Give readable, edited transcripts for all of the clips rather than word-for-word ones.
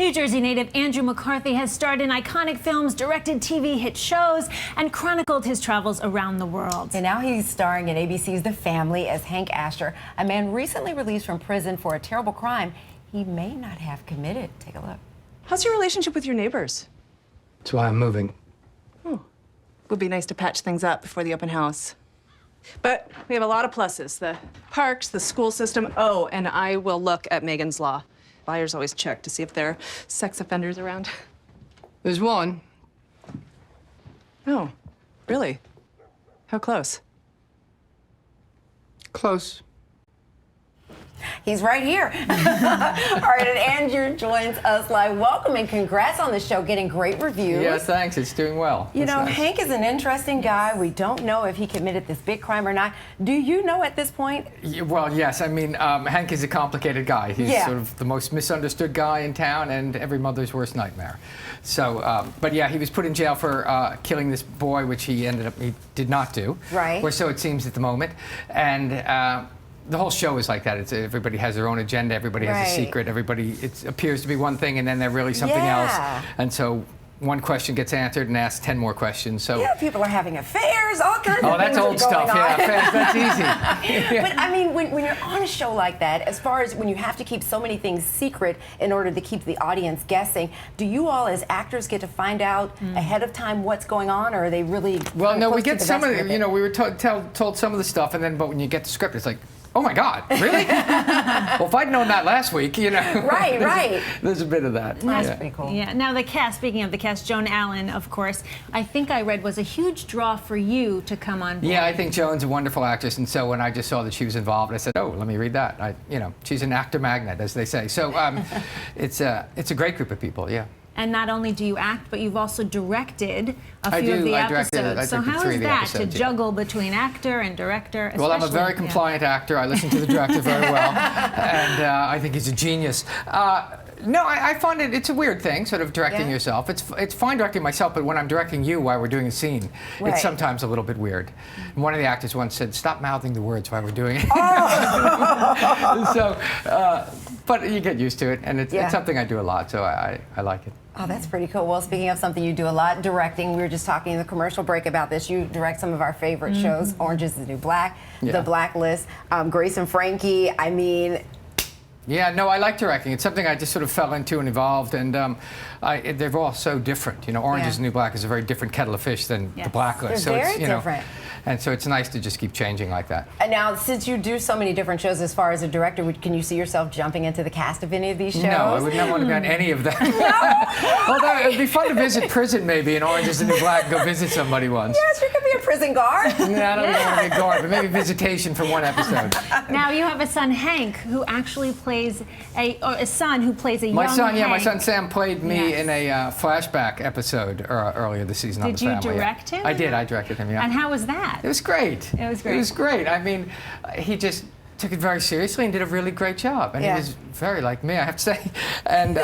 New Jersey native Andrew McCarthy has starred in iconic films, directed TV hit shows, and chronicled his travels around the world. And now he's starring in ABC's The Family as Hank Asher, a man recently released from prison for a terrible crime he may not have committed. Take a look. How's your relationship with your neighbors? That's why I'm moving. Oh, would be nice to patch things up before the open house. But we have a lot of pluses. The parks, the school system. Oh, and I will look at Megan's Law. Buyers always check to see if there are sex offenders around. There's one. Oh, really? How close? Close. He's right here. All right, and Andrew joins us live. Welcome and congrats on the show, getting great reviews. Yeah, thanks. It's doing well. You know, nice. Hank is an interesting guy. We don't know if he committed this big crime or not. Do you know at this point? Yeah, well, yes. I mean, Hank is a complicated guy. He's sort of the most misunderstood guy in town and every mother's worst nightmare. So, but yeah, he was put in jail for killing this boy, which he did not do. Right. Or so it seems at the moment. And the whole show is like that. It's everybody has their own agenda. Everybody has a secret. Everybody, it appears to be one thing, and then they're really something else. And so one question gets answered and asks 10 more questions. So yeah, people are having affairs, all kinds of things. Oh, that's old stuff. Yeah, that's easy. But I mean, when you're on a show like that, as far as when you have to keep so many things secret in order to keep the audience guessing, do you all as actors get to find out ahead of time what's going on, or are they really? Well, no, we get some of the, you know, we were told some of the stuff, and then but when you get the script, it's like, oh my God, really? Well, if I'd known that last week, you know. Right. There's a bit of that. That's pretty cool. Yeah. Now the cast, speaking of the cast, Joan Allen, of course, I think I read was a huge draw for you to come on board. Yeah, I think Joan's a wonderful actress, and so when I just saw that she was involved, I said, oh, let me read that. You know, she's an actor magnet, as they say. So it's a great group of people, yeah. And not only do you act, but you've also directed a I few of the directed episodes. So how is that to juggle between actor and director? Well, I'm a very compliant actor. I listen to the director very well, and I think he's a genius. No, I find it's a weird thing, sort of directing yourself. It's fine directing myself, but when I'm directing you while we're doing a scene, it's sometimes a little bit weird. And one of the actors once said, "Stop mouthing the words while we're doing it." Oh. So, but you get used to it, and it's something I do a lot, so I like it. Oh, that's pretty cool. Well, speaking of something you do a lot, directing, we were just talking in the commercial break about this. You direct some of our favorite shows, Orange is the New Black, The Blacklist, Grace and Frankie. I mean... Yeah, no, I like directing. It's something I just sort of fell into and evolved, and they're all so different. You know, Orange is the New Black is a very different kettle of fish than The Blacklist. They're very different. And so it's nice to just keep changing like that. And now, since you do so many different shows as far as a director, can you see yourself jumping into the cast of any of these shows? No, I would not want to be on any of them. No? Although it would be fun to visit prison maybe in Orange is the New Black and go visit somebody once. Yes, you could be a prison guard. No, I don't want to be a guard, but maybe visitation for one episode. Now you have a son, Hank, who actually plays a son who plays a young My son, Hank. my son Sam played me in a flashback episode earlier this season on The Family. Did you direct him? I did. I directed him. Yeah. And how was that? It was great. It was great. It was great. I mean, he just took it very seriously and did a really great job. And he was very like me, I have to say. And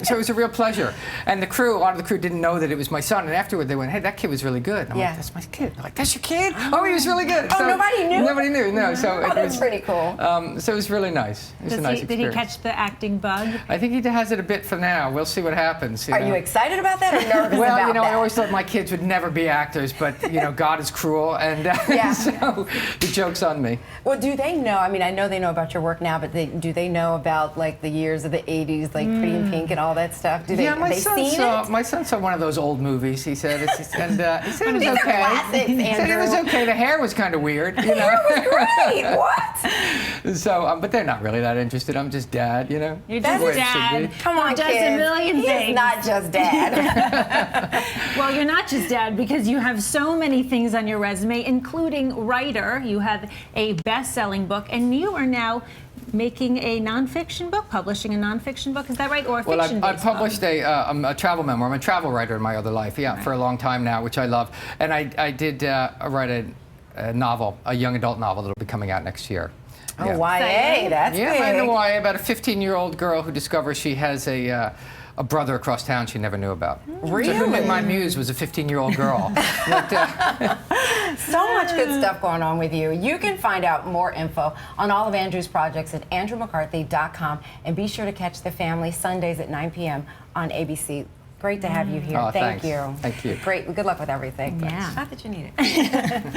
so it was a real pleasure. And the crew, a lot of the crew didn't know that it was my son. And afterward, they went, hey, that kid was really good. And I'm like, that's my kid. They're like, that's your kid? Oh, he was really good. Oh, so nobody knew? Nobody knew, no. So that's pretty cool. So it was really nice. It was a nice experience. Did he catch the acting bug? I think he has it a bit for now. We'll see what happens. Are you excited about that or nervous well, about you know, that? I always thought my kids would never be actors, but, you know, God is cruel. And so the joke's on me. Well, do they know? I mean, I know they know about your work now, but do they know about like the years of the '80s, like Pretty in Pink and all that stuff? Do they? Yeah, my son saw one of those old movies. He said, and he said it was okay. Classics, he said it was okay. The hair was kind of weird. You know? The hair was great. What? So, but they're not really that interested. I'm just dad. You know. You're just dad. Come on, does kids. a million He's things. not just dad. Well, you're not just dad because you have so many things on your resume, including writer. You have a best-selling book, and you are now making a nonfiction book, publishing a nonfiction book. Is that right? Or a fiction-based Well, I published a travel memoir. I'm a travel writer in my other life, for a long time now, which I love. And I did write a novel, a young adult novel that'll be coming out next year. Oh, YA, that's big. I know YA about a 15-year-old girl who discovers she has a brother across town she never knew about. Really? So my muse was a 15-year-old girl. But, So much good stuff going on with you. You can find out more info on all of Andrew's projects at andrewmccarthy.com, and be sure to catch The Family Sundays at 9 p.m. on ABC. Great to have you here. Oh, Thank thanks. you. Thank you. Great. Good luck with everything. Yeah. Not that you need it.